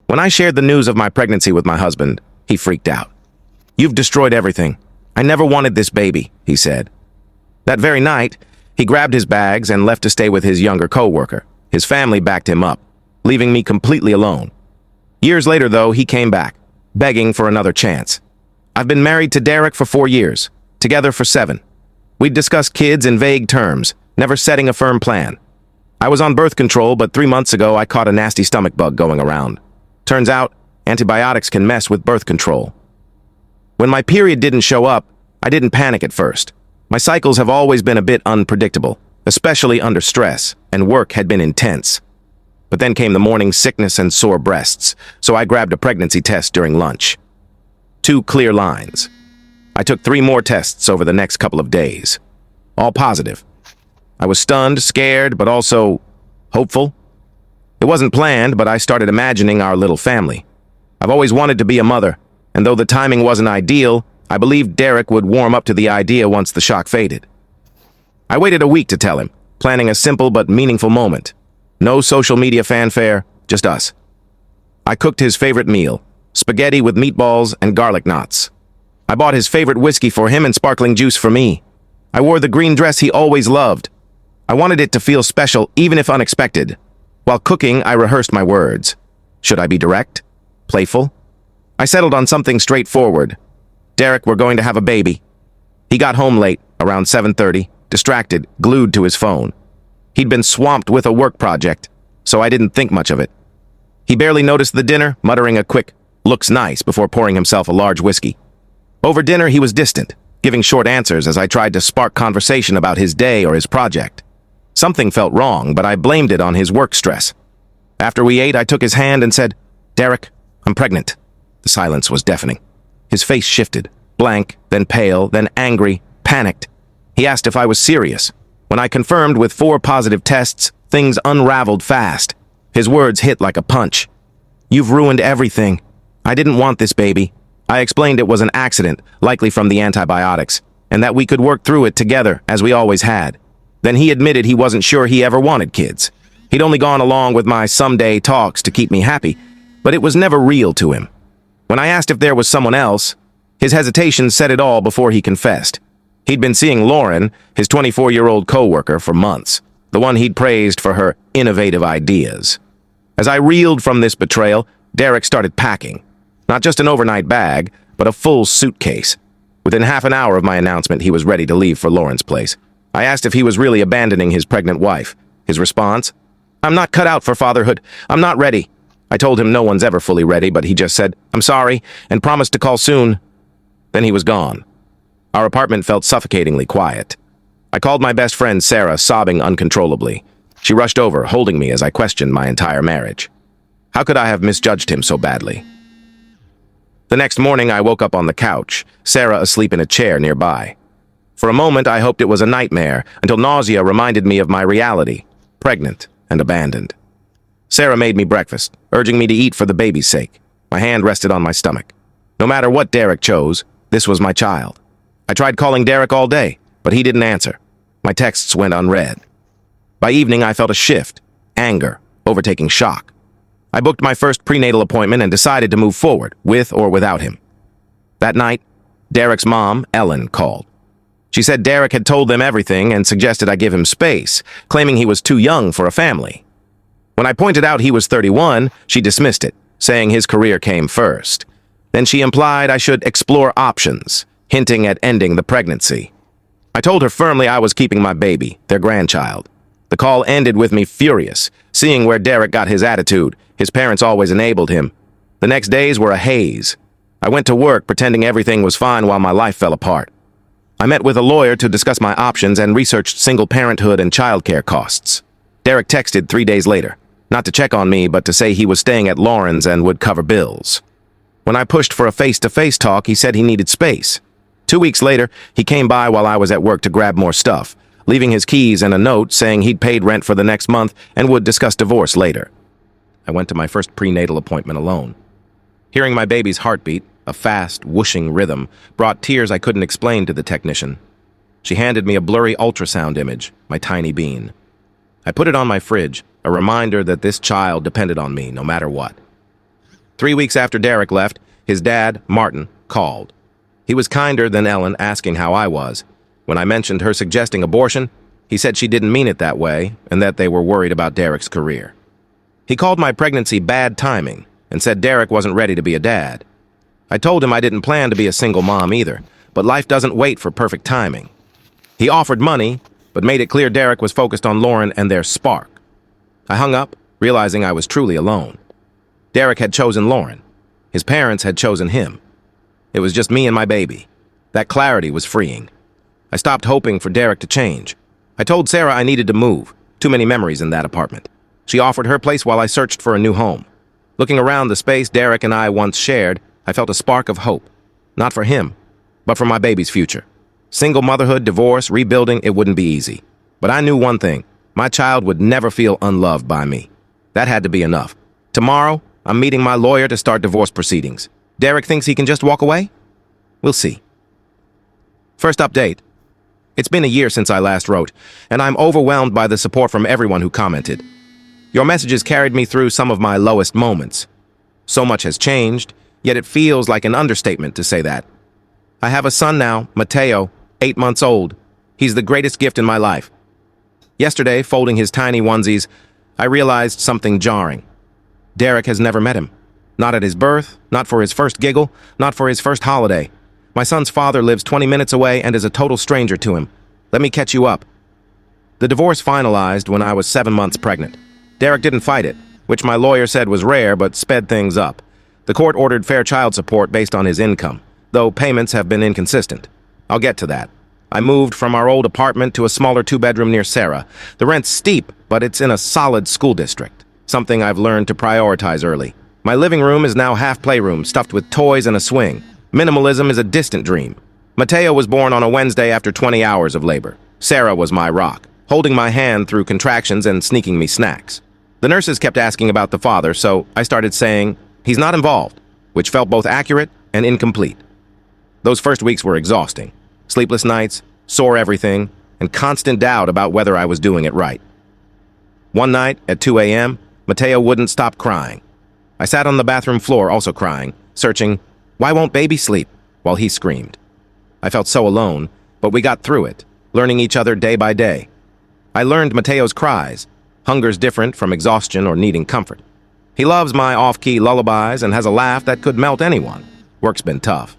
When I shared the news of my pregnancy with my husband, he freaked out. "You've destroyed everything. I never wanted this baby," he said. That very night, he grabbed his bags and left to stay with his younger coworker. His family backed him up, leaving me completely alone. Years later, though, he came back, begging for another chance. I've been married to Derek for 4 years, together for 7. We'd discuss kids in vague terms, never setting a firm plan. I was on birth control, but 3 months ago I caught a nasty stomach bug going around. Turns out, antibiotics can mess with birth control. When my period didn't show up, I didn't panic at first. My cycles have always been a bit unpredictable, especially under stress, and work had been intense. But then came the morning sickness and sore breasts, so I grabbed a pregnancy test during lunch. 2 clear lines. I took 3 more tests over the next couple of days. All positive. I was stunned, scared, but also hopeful. It wasn't planned, but I started imagining our little family. I've always wanted to be a mother, and though the timing wasn't ideal, I believed Derek would warm up to the idea once the shock faded. I waited a week to tell him, planning a simple but meaningful moment. No social media fanfare, just us. I cooked his favorite meal, spaghetti with meatballs and garlic knots. I bought his favorite whiskey for him and sparkling juice for me. I wore the green dress he always loved. I wanted it to feel special, even if unexpected. While cooking, I rehearsed my words. Should I be direct? Playful? I settled on something straightforward. "Derek, we're going to have a baby." He got home late, around 7:30, distracted, glued to his phone. He'd been swamped with a work project, so I didn't think much of it. He barely noticed the dinner, muttering a quick, "Looks nice," before pouring himself a large whiskey. Over dinner, he was distant, giving short answers as I tried to spark conversation about his day or his project. Something felt wrong, but I blamed it on his work stress. After we ate, I took his hand and said, "Derek, I'm pregnant." The silence was deafening. His face shifted, blank, then pale, then angry, panicked. He asked if I was serious. When I confirmed with 4 positive tests, things unraveled fast. His words hit like a punch. "You've ruined everything. I didn't want this baby." I explained it was an accident, likely from the antibiotics, and that we could work through it together, as we always had. Then he admitted he wasn't sure he ever wanted kids. He'd only gone along with my someday talks to keep me happy, but it was never real to him. When I asked if there was someone else, his hesitation said it all before he confessed. He'd been seeing Lauren, his 24-year-old coworker, for months, the one he'd praised for her innovative ideas. As I reeled from this betrayal, Derek started packing. Not just an overnight bag, but a full suitcase. Within half an hour of my announcement, he was ready to leave for Lauren's place. I asked if he was really abandoning his pregnant wife. His response? "I'm not cut out for fatherhood. I'm not ready." I told him no one's ever fully ready, but he just said, "I'm sorry," and promised to call soon. Then he was gone. Our apartment felt suffocatingly quiet. I called my best friend Sarah, sobbing uncontrollably. She rushed over, holding me as I questioned my entire marriage. How could I have misjudged him so badly? The next morning, I woke up on the couch, Sarah asleep in a chair nearby. For a moment, I hoped it was a nightmare, until nausea reminded me of my reality, pregnant and abandoned. Sarah made me breakfast, urging me to eat for the baby's sake. My hand rested on my stomach. No matter what Derek chose, this was my child. I tried calling Derek all day, but he didn't answer. My texts went unread. By evening, I felt a shift, anger, overtaking shock. I booked my first prenatal appointment and decided to move forward, with or without him. That night, Derek's mom, Ellen, called. She said Derek had told them everything and suggested I give him space, claiming he was too young for a family. When I pointed out he was 31, she dismissed it, saying his career came first. Then she implied I should explore options, hinting at ending the pregnancy. I told her firmly I was keeping my baby, their grandchild. The call ended with me furious, seeing where Derek got his attitude. His parents always enabled him. The next days were a haze. I went to work pretending everything was fine while my life fell apart. I met with a lawyer to discuss my options and researched single parenthood and childcare costs. Derek texted 3 days later, not to check on me, but to say he was staying at Lauren's and would cover bills. When I pushed for a face-to-face talk, he said he needed space. 2 weeks later, he came by while I was at work to grab more stuff, leaving his keys and a note saying he'd paid rent for the next month and would discuss divorce later. I went to my first prenatal appointment alone. Hearing my baby's heartbeat, a fast, whooshing rhythm, brought tears I couldn't explain to the technician. She handed me a blurry ultrasound image, my tiny bean. I put it on my fridge, a reminder that this child depended on me no matter what. 3 weeks after Derek left, his dad, Martin, called. He was kinder than Ellen, asking how I was. When I mentioned her suggesting abortion, he said she didn't mean it that way and that they were worried about Derek's career. He called my pregnancy bad timing and said Derek wasn't ready to be a dad. I told him I didn't plan to be a single mom either, but life doesn't wait for perfect timing. He offered money, but made it clear Derek was focused on Lauren and their spark. I hung up, realizing I was truly alone. Derek had chosen Lauren. His parents had chosen him. It was just me and my baby. That clarity was freeing. I stopped hoping for Derek to change. I told Sarah I needed to move. Too many memories in that apartment. She offered her place while I searched for a new home. Looking around the space Derek and I once shared, I felt a spark of hope. Not for him, but for my baby's future. Single motherhood, divorce, rebuilding, it wouldn't be easy. But I knew one thing. My child would never feel unloved by me. That had to be enough. Tomorrow, I'm meeting my lawyer to start divorce proceedings. Derek thinks he can just walk away? We'll see. First update. It's been a year since I last wrote, and I'm overwhelmed by the support from everyone who commented. Your messages carried me through some of my lowest moments. So much has changed, yet it feels like an understatement to say that. I have a son now, Mateo, 8 months old. He's the greatest gift in my life. Yesterday, folding his tiny onesies, I realized something jarring. Derek has never met him. Not at his birth, not for his first giggle, not for his first holiday. My son's father lives 20 minutes away and is a total stranger to him. Let me catch you up. The divorce finalized when I was 7 months pregnant. Derek didn't fight it, which my lawyer said was rare but sped things up. The court ordered fair child support based on his income, though payments have been inconsistent. I'll get to that. I moved from our old apartment to a smaller 2-bedroom near Sarah. The rent's steep, but it's in a solid school district, something I've learned to prioritize early. My living room is now half playroom, stuffed with toys and a swing. Minimalism is a distant dream. Mateo was born on a Wednesday after 20 hours of labor. Sarah was my rock, holding my hand through contractions and sneaking me snacks. The nurses kept asking about the father, so I started saying, he's not involved, which felt both accurate and incomplete. Those first weeks were exhausting. Sleepless nights, sore everything, and constant doubt about whether I was doing it right. One night, at 2 a.m., Mateo wouldn't stop crying. I sat on the bathroom floor also crying, searching, why won't baby sleep, while he screamed. I felt so alone, but we got through it, learning each other day by day. I learned Mateo's cries. Hunger's different from exhaustion or needing comfort. He loves my off-key lullabies and has a laugh that could melt anyone. Work's been tough.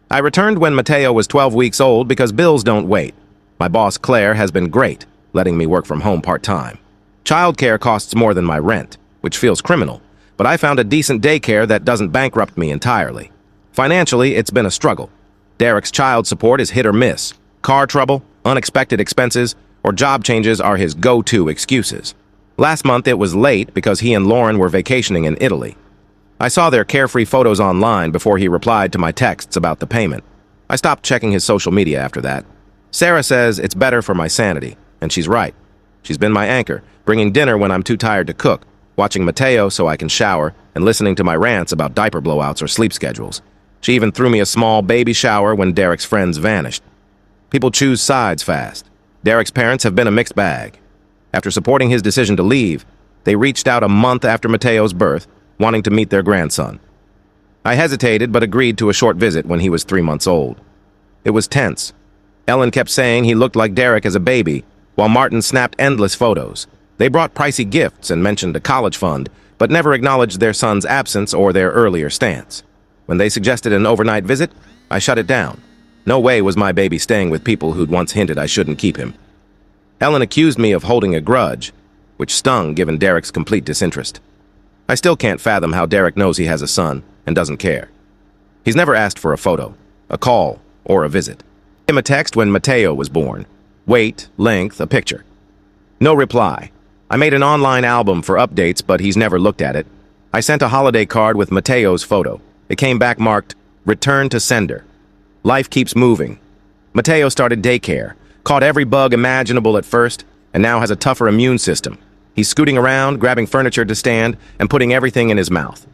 I returned when Mateo was 12 weeks old because bills don't wait. My boss, Claire, has been great, letting me work from home part-time. Childcare costs more than my rent, which feels criminal, but I found a decent daycare that doesn't bankrupt me entirely. Financially, it's been a struggle. Derek's child support is hit or miss. Car trouble, unexpected expenses, or job changes are his go-to excuses. Last month it was late because he and Lauren were vacationing in Italy. I saw their carefree photos online before he replied to my texts about the payment. I stopped checking his social media after that. Sarah says it's better for my sanity, and she's right. She's been my anchor, bringing dinner when I'm too tired to cook, watching Mateo so I can shower, and listening to my rants about diaper blowouts or sleep schedules. She even threw me a small baby shower when Derek's friends vanished. People choose sides fast. Derek's parents have been a mixed bag. After supporting his decision to leave, they reached out a month after Mateo's birth, wanting to meet their grandson. I hesitated but agreed to a short visit when he was 3 months old. It was tense. Ellen kept saying he looked like Derek as a baby, while Martin snapped endless photos. They brought pricey gifts and mentioned a college fund, but never acknowledged their son's absence or their earlier stance. When they suggested an overnight visit, I shut it down. No way was my baby staying with people who'd once hinted I shouldn't keep him. Ellen accused me of holding a grudge, which stung given Derek's complete disinterest. I still can't fathom how Derek knows he has a son and doesn't care. He's never asked for a photo, a call, or a visit. I sent him a text when Mateo was born. Weight, length, a picture. No reply. I made an online album for updates, but he's never looked at it. I sent a holiday card with Mateo's photo. It came back marked, Return to Sender. Life keeps moving. Mateo started daycare, caught every bug imaginable at first, and now has a tougher immune system. He's scooting around, grabbing furniture to stand, and putting everything in his mouth.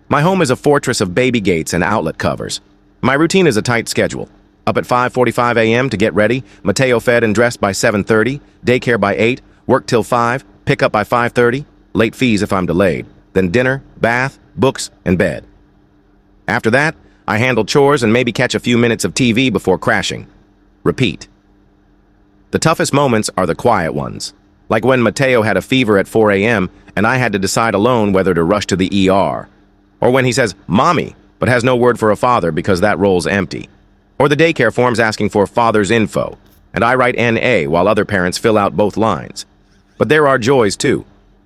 My home is a fortress of baby gates and outlet covers. My routine is a tight schedule. Up at 5:45 a.m. to get ready, Mateo fed and dressed by 7:30, daycare by 8, work till 5, pick up by 5:30, late fees if I'm delayed. Then dinner, bath, books, and bed. After that, I handle chores and maybe catch a few minutes of TV before crashing. Repeat. The toughest moments are the quiet ones, like when Mateo had a fever at 4 a.m. and I had to decide alone whether to rush to the ER, or when he says, "Mommy," but has no word for a father because that role's empty, or the daycare forms asking for father's info, and I write NA while other parents fill out both lines. But there are joys too.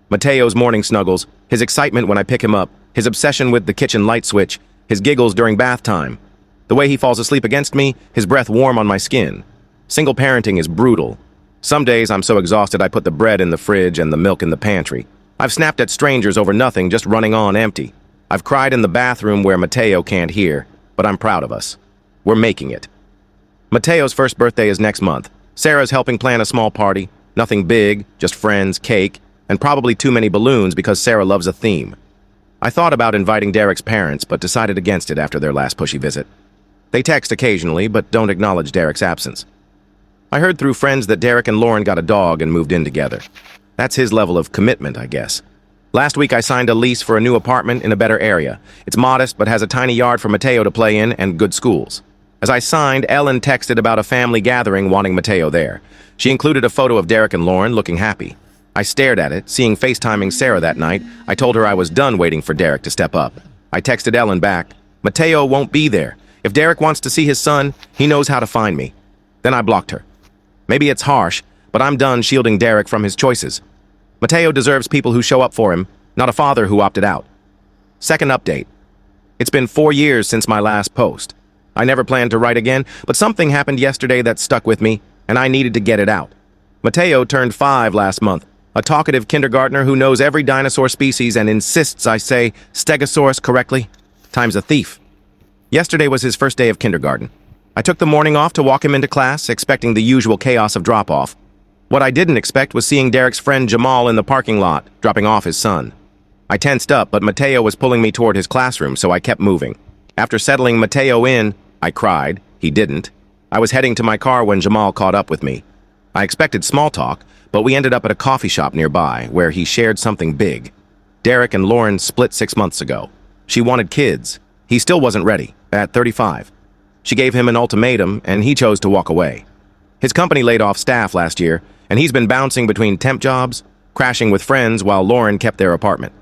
Mateo's morning snuggles, his excitement when I pick him up, his obsession with the kitchen light switch, his giggles during bath time, the way he falls asleep against me, his breath warm on my skin. Single parenting is brutal. Some days I'm so exhausted I put the bread in the fridge and the milk in the pantry. I've snapped at strangers over nothing, just running on empty. I've cried in the bathroom where Mateo can't hear, but I'm proud of us. We're making it. Mateo's first birthday is next month. Sarah's helping plan a small party. Nothing big, just friends, cake, and probably too many balloons because Sarah loves a theme. I thought about inviting Derek's parents, but decided against it after their last pushy visit. They text occasionally, but don't acknowledge Derek's absence. I heard through friends that Derek and Lauren got a dog and moved in together. That's his level of commitment, I guess. Last week I signed a lease for a new apartment in a better area. It's modest, but has a tiny yard for Mateo to play in and good schools. As I signed, Ellen texted about a family gathering wanting Mateo there. She included a photo of Derek and Lauren looking happy. I stared at it, seeing FaceTiming Sarah that night. I told her I was done waiting for Derek to step up. I texted Ellen back, "Mateo won't be there. If Derek wants to see his son, he knows how to find me." Then I blocked her. Maybe it's harsh, but I'm done shielding Derek from his choices. Mateo deserves people who show up for him, not a father who opted out. Second update. It's been 4 years since my last post. I never planned to write again, but something happened yesterday that stuck with me, and I needed to get it out. Mateo turned 5 last month. A talkative kindergartner who knows every dinosaur species and insists I say Stegosaurus correctly. Time's a thief. Yesterday was his first day of kindergarten. I took the morning off to walk him into class, expecting the usual chaos of drop-off. What I didn't expect was seeing Derek's friend Jamal in the parking lot, dropping off his son. I tensed up, but Mateo was pulling me toward his classroom, so I kept moving. After settling Mateo in, I cried. He didn't. I was heading to my car when Jamal caught up with me. I expected small talk, but we ended up at a coffee shop nearby, where he shared something big. Derek and Lauren split 6 months ago. She wanted kids. He still wasn't ready, at 35. She gave him an ultimatum, and he chose to walk away. His company laid off staff last year, and he's been bouncing between temp jobs, crashing with friends while Lauren kept their apartment.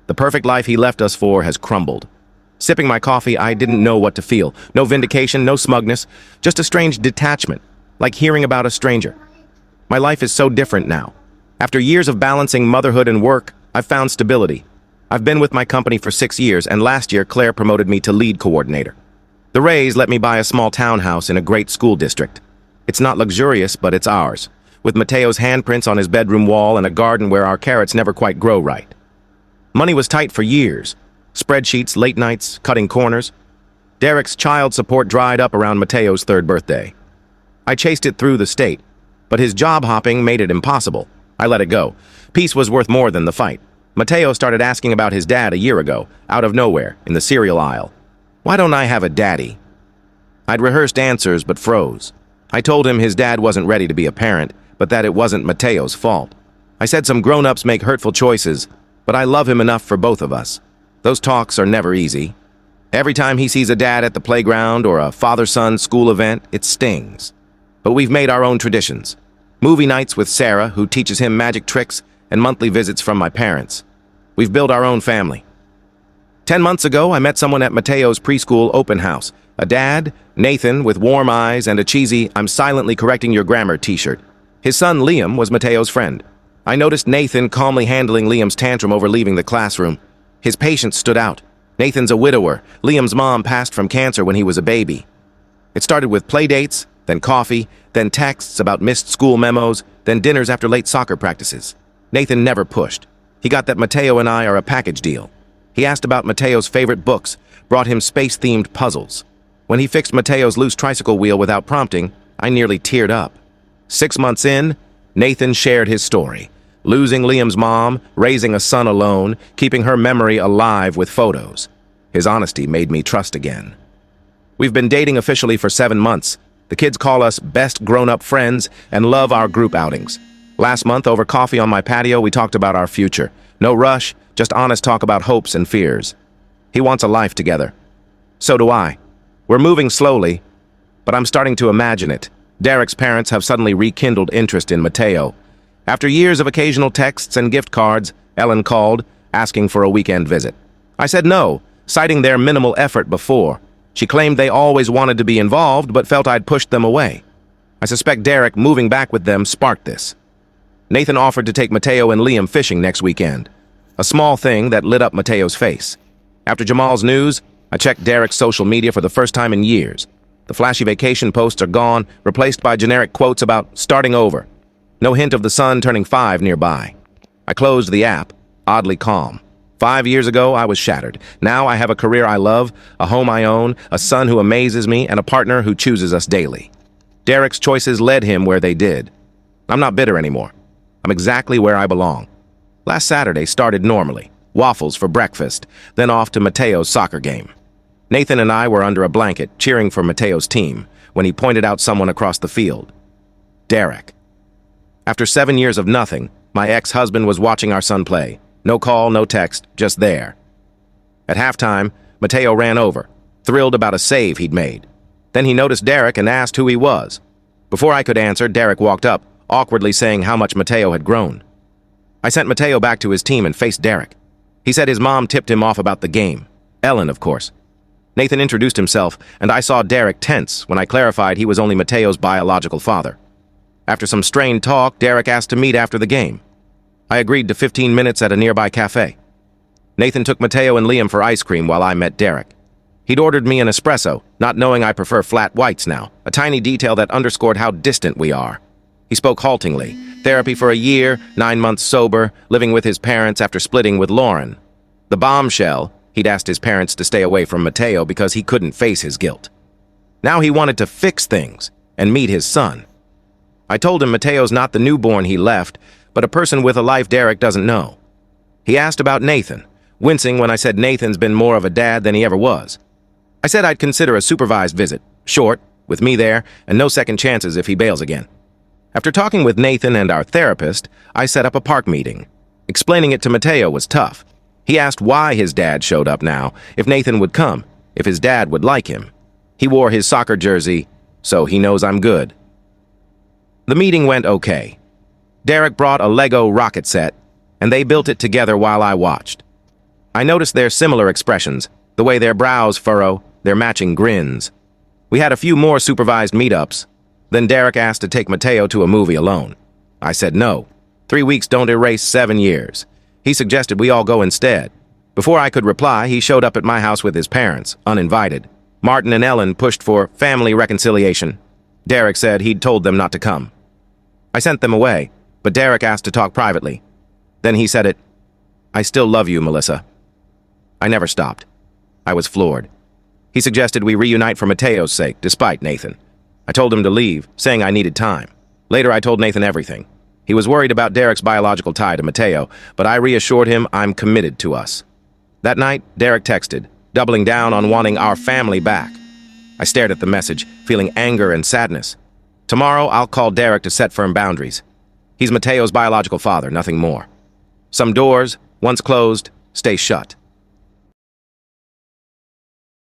The perfect life he left us for has crumbled. Sipping my coffee, I didn't know what to feel. No vindication, no smugness, just a strange detachment, like hearing about a stranger. My life is so different now. After years of balancing motherhood and work, I've found stability. I've been with my company for 6 years, and last year Claire promoted me to lead coordinator. The raise let me buy a small townhouse in a great school district. It's not luxurious, but it's ours, with Mateo's handprints on his bedroom wall and a garden where our carrots never quite grow right. Money was tight for years. Spreadsheets, late nights, cutting corners. Derek's child support dried up around Mateo's 3rd birthday. I chased it through the state, but his job hopping made it impossible. I let it go. Peace was worth more than the fight. Mateo started asking about his dad a year ago, out of nowhere, in the cereal aisle. Why don't I have a daddy? I'd rehearsed answers but froze. I told him his dad wasn't ready to be a parent, but that it wasn't Mateo's fault. I said some grown-ups make hurtful choices, but I love him enough for both of us. Those talks are never easy. Every time he sees a dad at the playground or a father-son school event, it stings. But we've made our own traditions. Movie nights with Sarah, who teaches him magic tricks, and monthly visits from my parents. We've built our own family. 10 months ago, I met someone at Mateo's preschool open house. A dad, Nathan, with warm eyes and a cheesy "I'm silently correcting your grammar" t-shirt. His son, Liam, was Mateo's friend. I noticed Nathan calmly handling Liam's tantrum over leaving the classroom. His patience stood out. Nathan's a widower. Liam's mom passed from cancer when he was a baby. It started with play dates, then coffee, then texts about missed school memos, then dinners after late soccer practices. Nathan never pushed. He got that Mateo and I are a package deal. He asked about Mateo's favorite books, brought him space-themed puzzles. When he fixed Mateo's loose tricycle wheel without prompting, I nearly teared up. 6 months in, Nathan shared his story. Losing Liam's mom, raising a son alone, keeping her memory alive with photos. His honesty made me trust again. We've been dating officially for 7 months. The kids call us best grown-up friends and love our group outings. Last month, over coffee on my patio, we talked about our future. No rush, just honest talk about hopes and fears. He wants a life together. So do I. We're moving slowly, but I'm starting to imagine it. Derek's parents have suddenly rekindled interest in Matteo. After years of occasional texts and gift cards, Ellen called, asking for a weekend visit. I said no, citing their minimal effort before. She claimed they always wanted to be involved, but felt I'd pushed them away. I suspect Derek moving back with them sparked this. Nathan offered to take Matteo and Liam fishing next weekend. A small thing that lit up Matteo's face. After Jamal's news, I checked Derek's social media for the first time in years. The flashy vacation posts are gone, replaced by generic quotes about starting over. No hint of the son turning 5 nearby. I closed the app, oddly calm. 5 years ago, I was shattered. Now I have a career I love, a home I own, a son who amazes me, and a partner who chooses us daily. Derek's choices led him where they did. I'm not bitter anymore. I'm exactly where I belong. Last Saturday started normally. Waffles for breakfast, then off to Matteo's soccer game. Nathan and I were under a blanket, cheering for Matteo's team, when he pointed out someone across the field. Derek. After 7 years of nothing, my ex-husband was watching our son play. No call, no text, just there. At halftime, Matteo ran over, thrilled about a save he'd made. Then he noticed Derek and asked who he was. Before I could answer, Derek walked up, awkwardly saying how much Matteo had grown. I sent Matteo back to his team and faced Derek. He said his mom tipped him off about the game. Ellen, of course. Nathan introduced himself, and I saw Derek tense when I clarified he was only Matteo's biological father. After some strained talk, Derek asked to meet after the game. I agreed to 15 minutes at a nearby cafe. Nathan took Matteo and Liam for ice cream while I met Derek. He'd ordered me an espresso, not knowing I prefer flat whites now, a tiny detail that underscored how distant we are. He spoke haltingly. Therapy for a year, 9 months sober, living with his parents after splitting with Lauren. The bombshell, he'd asked his parents to stay away from Matteo because he couldn't face his guilt. Now he wanted to fix things and meet his son. I told him Matteo's not the newborn he left, but a person with a life Derek doesn't know. He asked about Nathan, wincing when I said Nathan's been more of a dad than he ever was. I said I'd consider a supervised visit, short, with me there, and no second chances if he bails again. After talking with Nathan and our therapist, I set up a park meeting. Explaining it to Matteo was tough. He asked why his dad showed up now, if Nathan would come, if his dad would like him. He wore his soccer jersey, so he knows I'm good. The meeting went okay. Derek brought a Lego rocket set, and they built it together while I watched. I noticed their similar expressions, the way their brows furrow, their matching grins. We had a few more supervised meetups. Then Derek asked to take Matteo to a movie alone. I said no. 3 weeks don't erase 7 years. He suggested we all go instead. Before I could reply, he showed up at my house with his parents, uninvited. Martin and Ellen pushed for family reconciliation. Derek said he'd told them not to come. I sent them away, but Derek asked to talk privately. Then he said it. I still love you, Melissa. I never stopped. I was floored. He suggested we reunite for Matteo's sake, despite Nathan. I told him to leave, saying I needed time. Later, I told Nathan everything. He was worried about Derek's biological tie to Matteo, but I reassured him I'm committed to us. That night, Derek texted, doubling down on wanting our family back. I stared at the message, feeling anger and sadness. Tomorrow, I'll call Derek to set firm boundaries. He's Matteo's biological father, nothing more. Some doors, once closed, stay shut.